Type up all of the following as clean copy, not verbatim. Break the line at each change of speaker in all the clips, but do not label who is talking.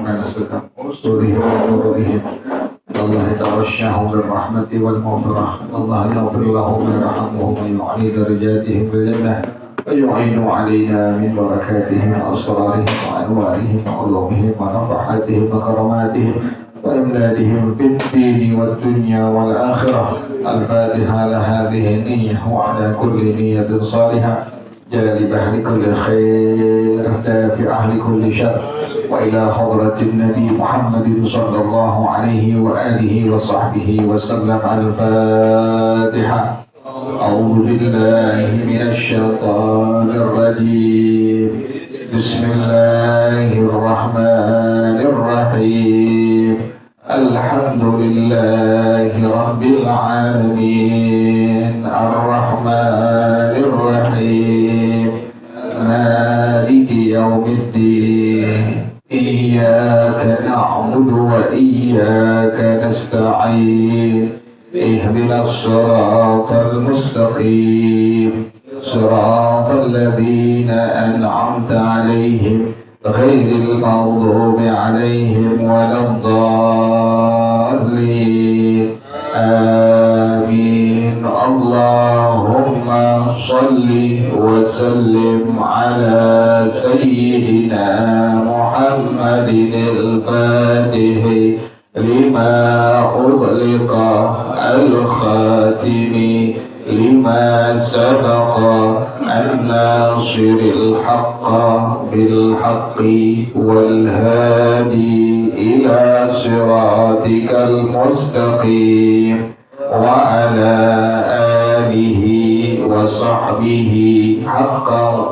وارحمنا نسألك وصولهم وفروضهم إن الله يتغشاهم بالرحمة والمغفرة إن الله يغفر لهم ويرحمهم ويعلي درجاتهم بالجنة ويعين علينا من بركاتهم وأسرارهم وأنوارهم وعلومهم ونفحاتهم وكراماتهم وإمدادهم في الدين والدنيا والآخرة. الفاتحة على هذه النية وعلى كل نية صالحة جالبة لكل خير دافعة لكل شر وإلى حضرة النبي محمد صلى الله عليه وآله وصحبه وسلم. الفاتحة. أعوذ بالله من الشيطان الرجيم. بسم الله الرحمن الرحيم. الحمد لله رب العالمين الرحمن الرحيم مالك يوم الدين إياك نعبد وإياك نستعين اهدنا الصراط المستقيم صراط الذين أنعمت عليهم غير المغضوب عليهم ولا الضالين آمين. اللهم صل وسلم على سيدنا محمد الفاتح لما أغلق الخاتم لما سبق الناصر الحق بالحق والهادي إلى صراطك المستقيم وعلى آله وصحبه حق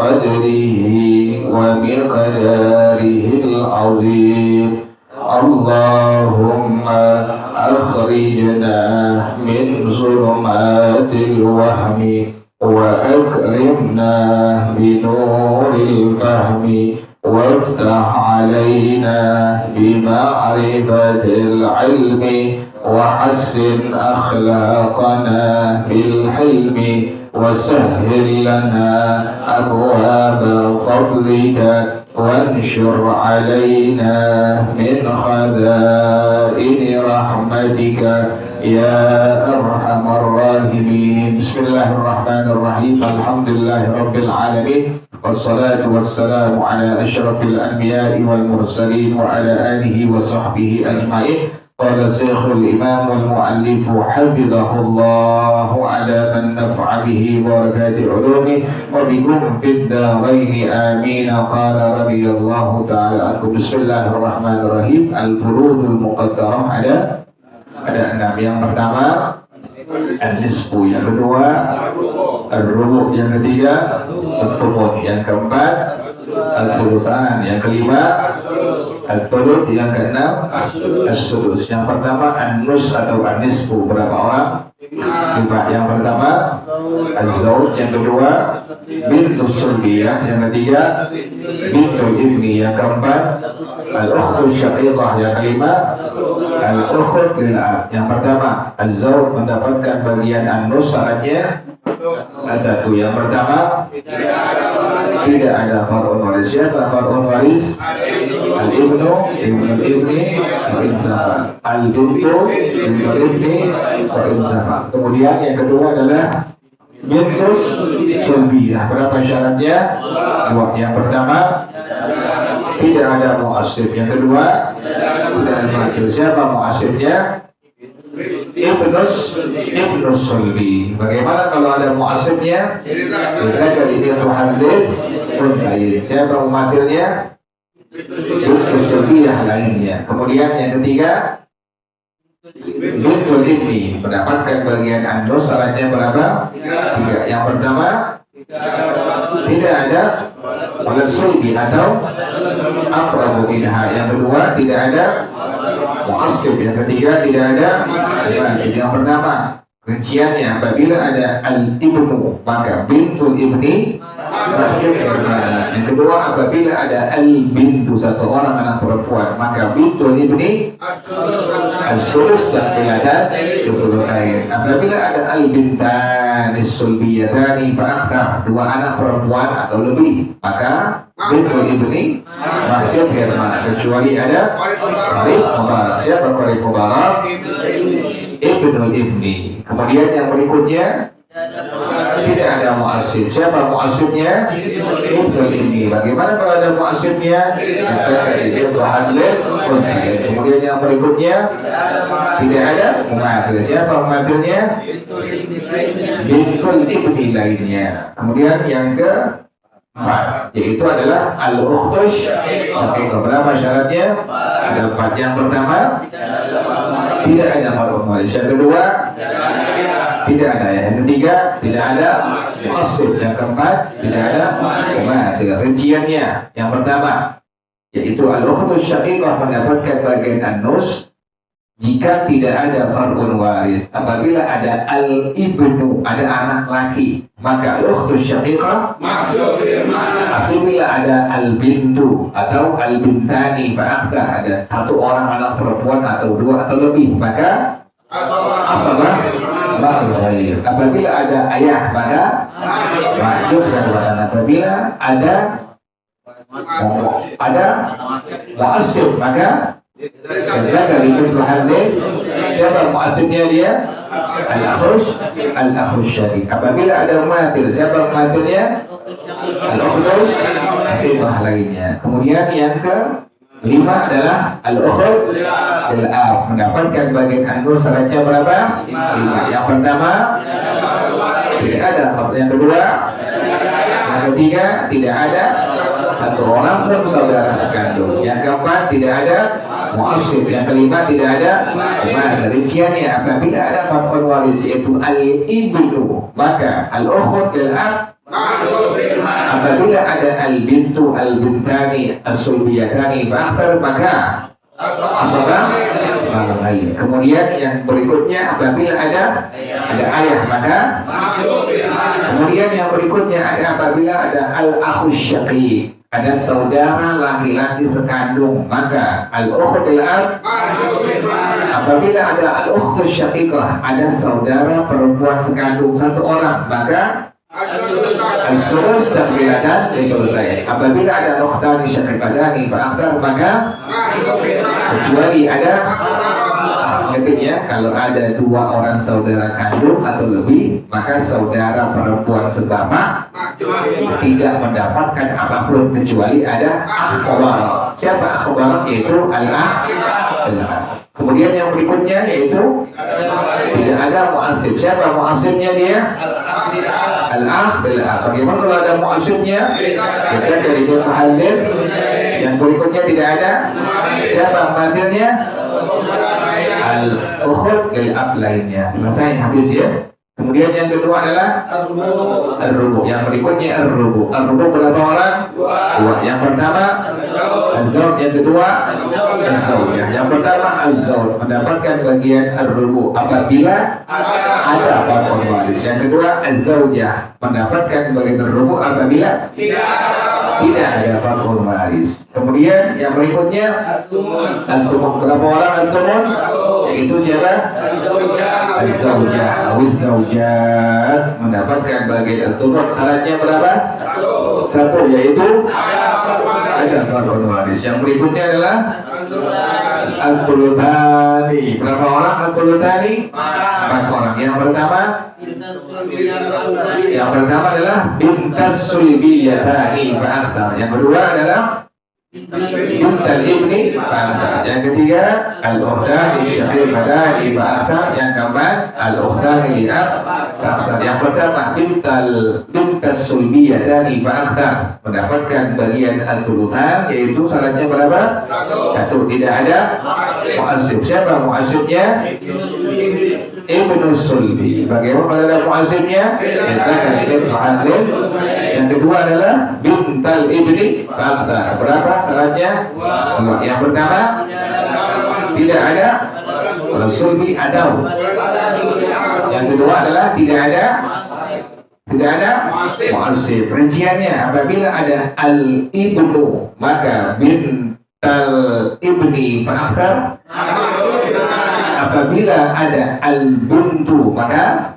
قدره ومقداره العظيم. اللهم أخرجنا من ظلمات الوهم وأكرمنا بنور الفهم وافتح علينا بمعرفة العلم وحسن أخلاقنا بالحلم وسهل لنا أبواب فضلك وانشر علينا من خزائن رحمتك يا أرحم الراحمين. بسم الله الرحمن الرحيم. الحمد لله رب العالمين والصلاة والسلام على أشرف الأنبياء والمرسلين وعلى آله وصحبه أجمعين. قال الشيخ الإمام المؤلف حفظه الله على من نفع به بركات علومه وبكم في الدارين آمين. قال رضي الله تعالى عنكم. بسم الله الرحمن الرحيم. الفروض المقدرة ada 6. Yang pertama an-nisfu, yang kedua ar-rubu', yang ketiga at-thumun, yang keempat al-thulutsan, yang kelima al-thuluts, yang keenam as-sudus. Yang pertama an-nus atau an-nisfu, berapa orang? 5. Yang pertama az-zawj, yang kedua bintus sulbiyah, yang ketiga bintul ibni, yang keempat al-ukhtu syaqiqah, yang kelima al-ukhtu bil'ab. Yang pertama az-zawj mendapatkan bagian an-nus, syaratnya 1. Yang pertama tidak ada far'un waris. Siapa far'un waris? Al-ibnu, ibnul ibni, al-insafan. Al-bintu, ibnul ibni, al-insafan. Kemudian yang kedua adalah bintus sulbiyah. Berapa syaratnya? 2. Yang pertama tidak ada mu'assib. Yang kedua tidak ada mu'assib. Siapa mu'assibnya? Ibnus sulbi. Bagaimana kalau ada mu'assibnya? Kita dari dia tuhadid untayin. Siapa mumatilnya? Bintus sulbiyah lainnya. Kemudian yang ketiga bintul ibni mendapatkan bagian an-nus, syaratnya berapa? 3. Yang pertama tidak ada walad sulbi atau aqrabu minha. Yang kedua tidak ada mu'assib. Yang ketiga tidak ada walid. Yang pertama rinciannya apabila ada al-ibnu maka bintul ibni. Yang kedua apabila ada al-bintu, satu orang anak perempuan, maka bintul ibni al-sulus dan biladat dufulutain. Apabila ada al-bintan as-sulbiyatani fa akthar, 2 anak perempuan atau lebih, maka bintul ibni mahjub mana, kecuali ada qarib mubarak. Siapa qarib mubarak? Ibnul ibni. Kemudian yang berikutnya tidak ada mu'assib. Siapa mu'assibnya? Ibnul ibni. Bagaimana kalau ada mu'assibnya? Kemudian yang berikutnya tidak ada mumathil. Siapa mumathilnya? Bintul ibni lainnya. Kemudian yang keempat yaitu adalah al-ukhtush syaqiqah. Berapa syaratnya? Ada 4. Yang pertama tidak ada far'un waris. Yang kedua tidak ada. Yang ketiga tidak ada mu'assib. Yang keempat tidak ada mumathil. Rinciannya yang pertama yaitu al-ukhtush syaqiqah mendapatkan bagian an-nus jika tidak ada far'un waris. Apabila ada al-ibnu, ada anak laki, maka al-ukhtush syaqiqah mahjub. Apabila ada al-bintu atau al-bintani fa'akthar, ada satu orang anak perempuan atau 2 atau lebih, maka asabah ma'al ghair. Apabila ada ayah, maka mahjub. Dan apabila ada mu'assib, maka dari itu hadis. Siapa mu'assibnya dia? Al-akhus syaqiq. Apabila ada mumathil, siapa mumathilnya? Al-ukhtush syaqiqah lainnya. Kemudian yang kelima adalah al-ukhut bil-ab, mendapatkan bagian an-nur. Syaratnya berapa? 5. Yang pertama tidak ada. Yang kedua, yang ketiga tidak ada satu orang pun saudara sekandung. Yang keempat tidak ada mu'assib. Yang kelima tidak ada mumathil. Rinciannya apabila ada far'un waris yaitu al-ibnu, maka al-ukhut bil-ab. Apabila ada al-bintu, al-bintani, as-sulbiyatani fa'akhtar, maka asabah ma'al ghair. Kemudian yang berikutnya apabila ada ayah, maka kemudian yang berikutnya ada apabila ada al-akhus syaqiq, ada saudara laki-laki sekandung, maka al-ukhut bil-ab. Apabila ada al-ukhtus syaqiqah, ada saudara perempuan sekandung 1 orang, maka al-sulus takbilatan litulzain. Apabila ada ukhtani syaqiqatani fa'akhtar, maka kecuali ada ya, kalau ada 2 orang saudara kandung atau lebih, maka saudara perempuan sebama tidak mendapatkan apapun kecuali ada akhbar. Siapa akhbar? Yaitu al-akh. Kemudian yang berikutnya yaitu tidak ada mu'assib. Siapa mu'assibnya dia? Al-akh bil-akh. Bagaimana kalau ada mu'assibnya? Kita dari muhaddits. Yang berikutnya tidak ada. Siapa muhadditsnya? Al-ukhut bil-ab lainnya. Selesai, habis ya. Kemudian yang kedua adalah ar-rubu. Yang berikutnya ar-rubu. Ar-rubu berapa orang? 2. Yang pertama az-zawj, yang kedua az-zawjah. Yang pertama az-zawj mendapatkan bagian ar-rubu apabila ada far'un waris. Yang kedua az-zawjah mendapatkan bagian ar-rubu apabila tidak ada far'un waris. Kemudian yang berikutnya al-tumun. Berapa orang al-tumun? Yaitu siapa? Az-zawjah. Az-zawjat mendapatkan bagian al-tumun. Syaratnya berapa? 1, yaitu ada far'un waris. Yang berikutnya adalah al-thuluthani. Berapa orang al-thuluthani? 4 orang. Yang pertama adalah bintas sulbiyatani fa'akhtar. Yang kedua adalah bintal ibni fa'akhtar. Yang ketiga al-ukhtani syaqiqatani fa'akhtar. Yang keempat al-ukhtani li'ab fa'akhtar. Yang pertama bintas sulbiyatani fa'akhtar mendapatkan bagian al-thuluthan, yaitu syaratnya berapa? 1. Tidak ada mu'assib. Siapa mu'assibnya? Ibnu sulbi. Bagaimana kalau ada mu'assibnya? Yang kedua adalah bintal ibni fa'akhtar. Berapa syaratnya? 2. Yang pertama tidak ada sulbi atau. Yang kedua adalah tidak ada mu'assib. Rinciannya apabila ada al-ibnu, maka bintal ibni fa'akhtar. Apabila ada al-buntu, maka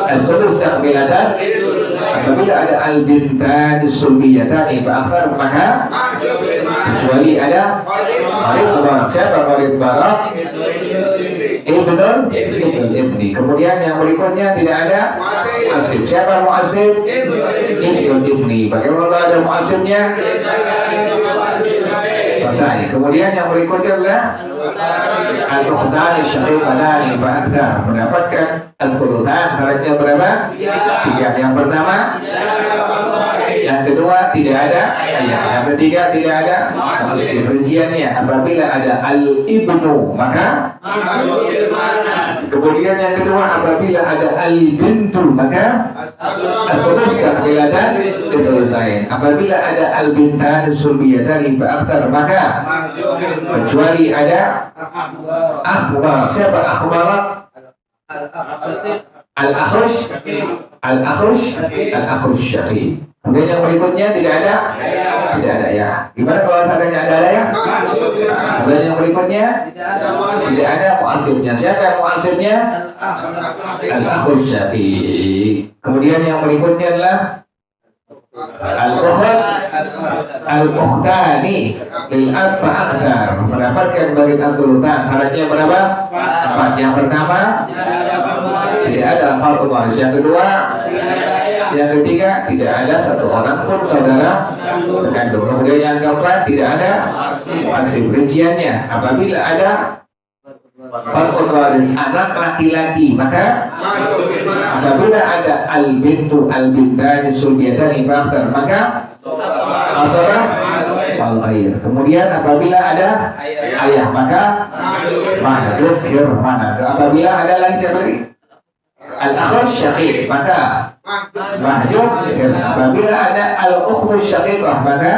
as-sulus takbilatan Apabila ada al-bintan sulbiyatani fa'akhar maka kecuali ada Khalid Barak. Siapa Khalid Barak? Ibnul Ibni. Kemudian yang berikutnya tidak ada Mu'asib. Siapa Mu'asib? Ibnul Ibni. Bagaimana ada Mu'asibnya? Masai. Kemudian yang berikutnya adalah al-ukhtani syaqiqatani fa'akthar. Mendapatkan al-thuluthan. Syaratnya berapa? 3. Yang pertama, yang kedua tidak ada ayah, yang ketiga tidak ada rinciannya. Apabila ada al-ibnu maka, kemudian yang kedua apabila ada al-bintu maka as-sulus kekhilatan ditulisain. Apabila ada al-bintan sulbiyatani fa'akthar maka kecuali ada akhbar. Siapa akhbar? Al-akhush syaqi. Kemudian yang berikutnya tidak ada ya. Gimana kalau seandainya ada ya? Kemudian yang berikutnya tidak ada mu'asibnya. Siapa yang mu'asibnya? Al-akhush syaqi. Kemudian yang berikutnya adalah al-ukhtani lil-ab fa'akthar. Mendapatkan bagian thuluthan. Syaratnya berapa? 4. Yang pertama tidak ada fardhu waris. Yang kedua, yang ketiga tidak ada satu orang pun saudara sekandung. Kemudian yang keempat tidak ada mu'asib. Rinciannya apabila ada fardhu waris anak laki-laki maka apabila ada al-bintu al-bintani sulbiyatani fa'akthar maka asara al-khair. Kemudian apabila ada ayah maka mahjub hirmana. Apabila ada lagi siapa lagi? Al-akhush syaqiq maka mahjub. Apabila ada al-ukhtush syaqiqah maka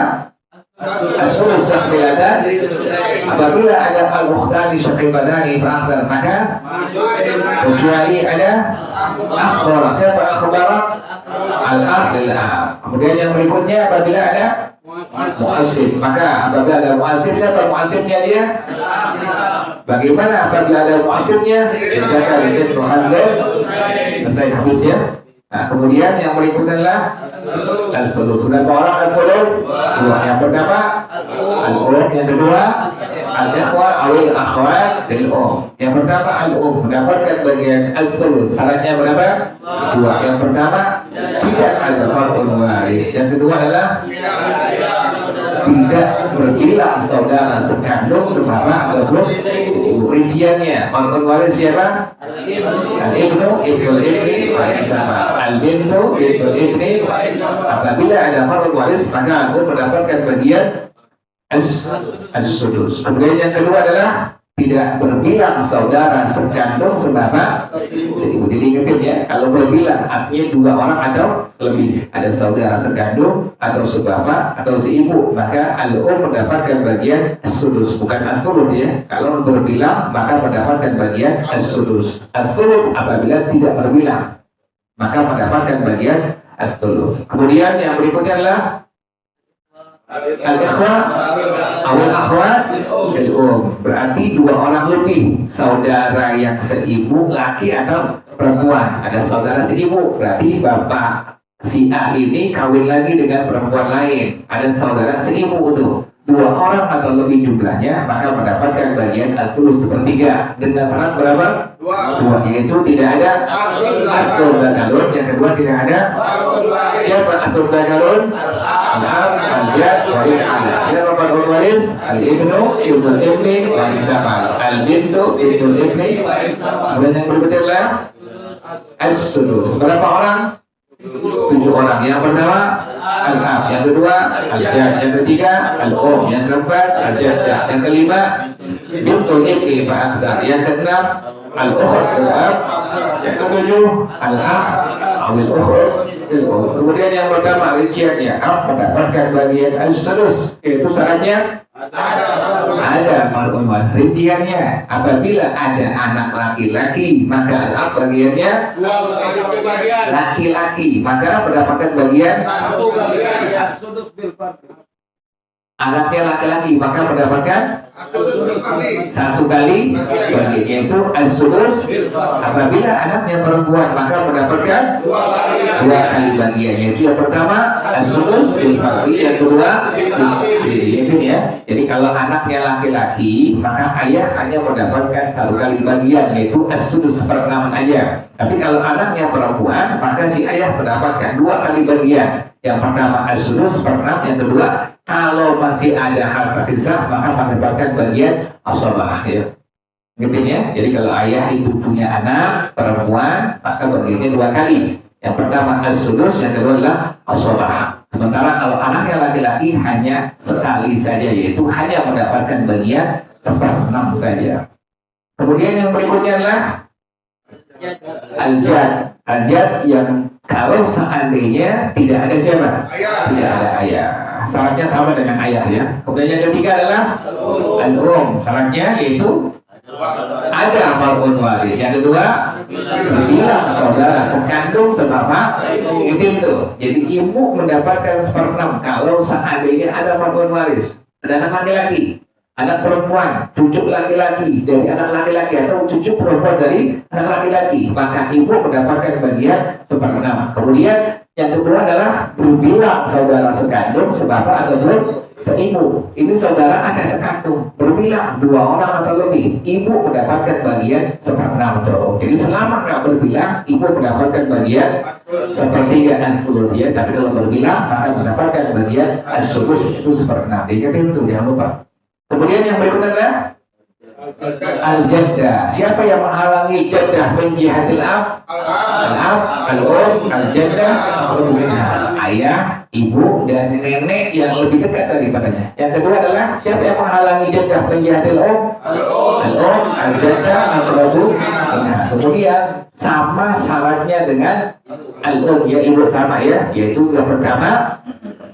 as-sulus kekhilatan. Apabila ada al-ukhtani syaqiqatani fa'akthar maka kecuali ada akhbar. Siapa akhbar? Al-akh lil-ab. Kemudian yang berikutnya apabila ada mu'asib maka apabila ada mu'asib, siapa mu'asibnya dia? Bagaimana apabila ada mu'asibnya? Misalkan itu Muhammad selesai habis ya. Nah, kemudian yang berikutnya adalah al-thuluth. Berapa orang al-thuluth? 2. Yang pertama al-um, yang kedua al-ikhwa awil akhwat lil-um. Yang pertama al-um mendapatkan bagian al-thuluth. Syaratnya berapa? 2. Yang pertama tidak ada fardhu waris. Yang kedua adalah tidak berbilang saudara sekandung, sebapa ataupun seibu. Rinciannya fardhu waris siapa? Al-ibnu, ibnul ibni, sama al-bintu, bintul ibni. Apabila ada fardhu waris maka aku mendapatkan bagian as-sudus. Kemudian yang kedua adalah tidak berbilang saudara sekandung, sebapa seibu. Jadi ingetin ya, kalau berbilang artinya 2 orang atau lebih, ada saudara sekandung atau sebapa atau seibu, maka al-um mendapatkan bagian as-sudus, bukan al-thuluth ya. Kalau berbilang maka mendapatkan bagian as-sudus. Al-thuluth apabila tidak berbilang maka mendapatkan bagian al-thuluth. Kemudian yang berikutnya adalah al-ikhwa awal akhwat lil-um. Berarti 2 orang lebih saudara yang seibu, laki atau perempuan. Ada saudara seibu, berarti bapak si A ini kawin lagi dengan perempuan lain. Ada saudara seibu itu 2 orang atau lebih jumlahnya, maka mendapatkan bagian al-thuluth sepertiga. Dengan syarat berapa? 2, yaitu tidak ada astur bagalun. Yang kedua tidak ada siapa astur bagalun? Al-ab, al-jad, wal-ala. Siapa fardhu waris? Al-ibnu, ibnul ibni, wal-isama. Al-bintu, ibnul ibni. Kemudian yang berikutnya adalah as-sudus. Berapa orang? 7 orang. Yang pertama al-ab, yang kedua al-jad, yang ketiga al-um, yang keempat al-jaddah, yang kelima bintul ibni fa'akthar, yang keenam al-ukht al-ab, yang ketujuh al-akh awil ukht. Kemudian yang pertama rinciannya mendapatkan bagian as-sudus, yaitu syaratnya ada fardhu waris. Rinciannya apabila ada anak laki-laki maka al-ab bagiannya laki-laki, maka mendapatkan bagian as-sudus bil fardhu. anaknya laki-laki maka mendapatkan satu kali bagian, yaitu as-sudus. Apabila anaknya perempuan maka mendapatkan dua kali bagian, yaitu yang pertama as-sudus bil fardhi, yang kedua itu ya. Jadi kalau anaknya laki-laki maka ayah hanya mendapatkan satu kali bagian, yaitu as-sudus seperenam aja. Tapi kalau anaknya perempuan maka si ayah mendapatkan dua kali bagian. Yang pertama as-sudus seperenam, yang kedua kalau masih ada harta sisa maka mendapatkan bagian as-sabah ya. Gitu ya. Jadi kalau ayah itu punya anak perempuan maka bagiannya dua kali. Yang pertama as-sudus, yang kedua adalah as-sabah. Sementara kalau anaknya laki-laki hanya sekali saja, yaitu hanya mendapatkan bagian seperenam saja. Kemudian yang berikutnya adalah al-jad. Al-jad yang kalau seandainya tidak ada siapa? Tidak ada ayah. Syaratnya sama dengan ayah ya. Kemudian yang ketiga adalah al-um. Syaratnya yaitu ada far'un waris. Yang kedua bilang saudara sekandung sebapak itu. Jadi ibu mendapatkan seperenam kalau seandainya ada far'un waris. Ada anak laki-laki, anak perempuan, cucu laki-laki dari anak laki-laki atau cucu perempuan dari anak laki-laki, maka ibu mendapatkan bagian seperenam. Kemudian yang kedua adalah berbilang saudara sekandung sebapak atau seibu. Ini saudara anak sekandung berbilang dua orang atau lebih, ibu mendapatkan bagian seperenam tuh. Jadi selama nggak berbilang, ibu mendapatkan bagian sepertiga dan ya. Tapi kalau berbilang maka mendapatkan bagian as-sudus itu seperenam. Ingatin itu jangan lupa. Kemudian yang berikutnya adalah al-jaddah. Siapa yang menghalangi jaddah min jihatil ab? Al-ab, al-um, al-jaddah, ayah, ibu, dan nenek yang lebih dekat daripadanya. Yang kedua adalah siapa yang menghalangi jaddah min jihatil al-um, al-jaddah, al-abu. Kemudian sama syaratnya dengan al-um, ya ibu sama ya, yaitu yang pertama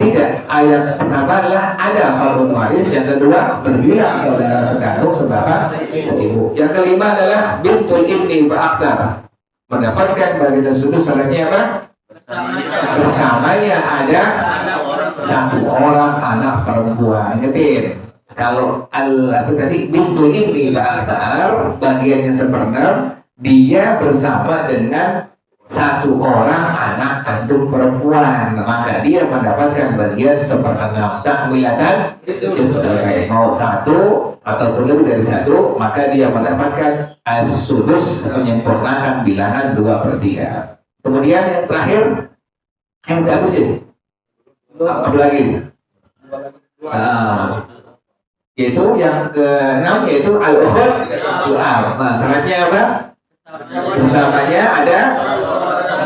tidak, ayat pertama adalah ada far'un waris, yang kedua berbilang saudara sekandung sebapak seibu. Yang kelima adalah bintul ibni fa'aktar, mendapatkan bagian sudus. Syaratnya apa? Bersamanya ada satu orang anak perempuan. Ingetin, kalau tadi bintul ibni fa'aktar bagiannya seperenam, dia bersama dengan satu orang anak kandung perempuan, maka dia mendapatkan bagian seperenam. Takmilatan mau satu ataupun lebih dari satu, maka dia mendapatkan as-sudus, menyempurnakan bilangan 2/3. Kemudian yang terakhir yang bagus ya, apa lagi? Yaitu yang ke-6 yaitu al-ukhud. Nah, syaratnya apa? Bersamanya ada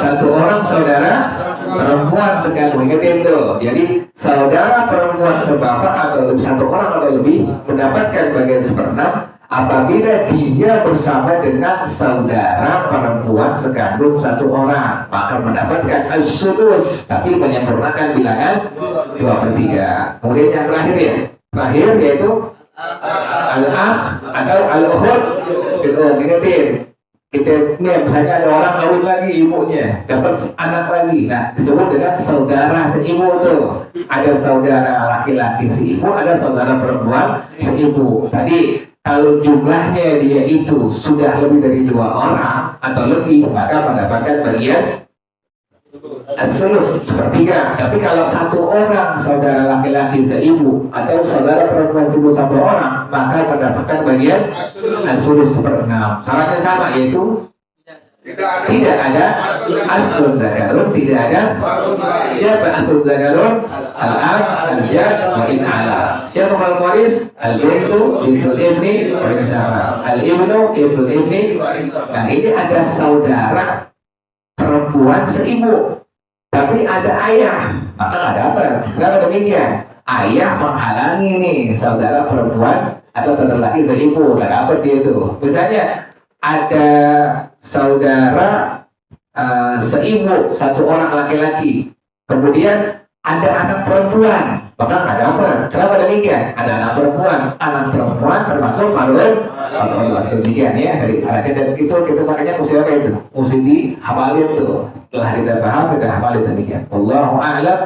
satu orang saudara perempuan sekandung. Ingatin tuh. Jadi saudara perempuan sebapak atau lebih, satu orang atau lebih mendapatkan bagian seperenam apabila dia bersama dengan saudara perempuan sekandung satu orang, maka mendapatkan as-sudus, tapi menyempurnakan bilangan 2/3. Kemudian yang terakhir ya, terakhir yaitu al-akh atau al-ukhud. Ingatin, kita misalnya ada orang kawin lagi, ibunya dapat anak lagi, nah disebut dengan saudara seibu tuh. Ada saudara laki-laki seibu, ada saudara perempuan seibu. Tadi kalau jumlahnya dia itu sudah lebih dari 2 orang atau lebih, maka mendapatkan bagian as-sulus 1/3. Tapi kalau satu orang saudara laki-laki seibu atau saudara perempuan seibu satu orang, maka mendapatkan bagian as-sulus 1/6. Syaratnya sama, yaitu tidak ada aslun zakarun, tidak ada siapa aslun zakarun, al-ab, al-jad, wa in ala. Siapa kalau waris? Al-bintu, bintul ibni, wa in sama. Al-ibnu, ibnul ibni. Nah ini ada saudara perempuan seibu, tapi ada ayah, maka nggak dapat. Kenapa demikian? Ayah menghalangi nih saudara perempuan atau saudara laki seibu, nggak dapat dia itu. Misalnya ada saudara seibu satu orang laki-laki, kemudian ada anak perempuan, maka nggak dapat. Kenapa demikian? Ada anak perempuan termasuk kalau demikian ya dari syaratnya, dan itu kita makanya mesti apa itu? Mesti dihafalin tuh. Setelah kita paham, kita hafalin demikian. Wallahu a'lam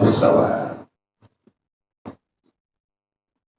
bishawab.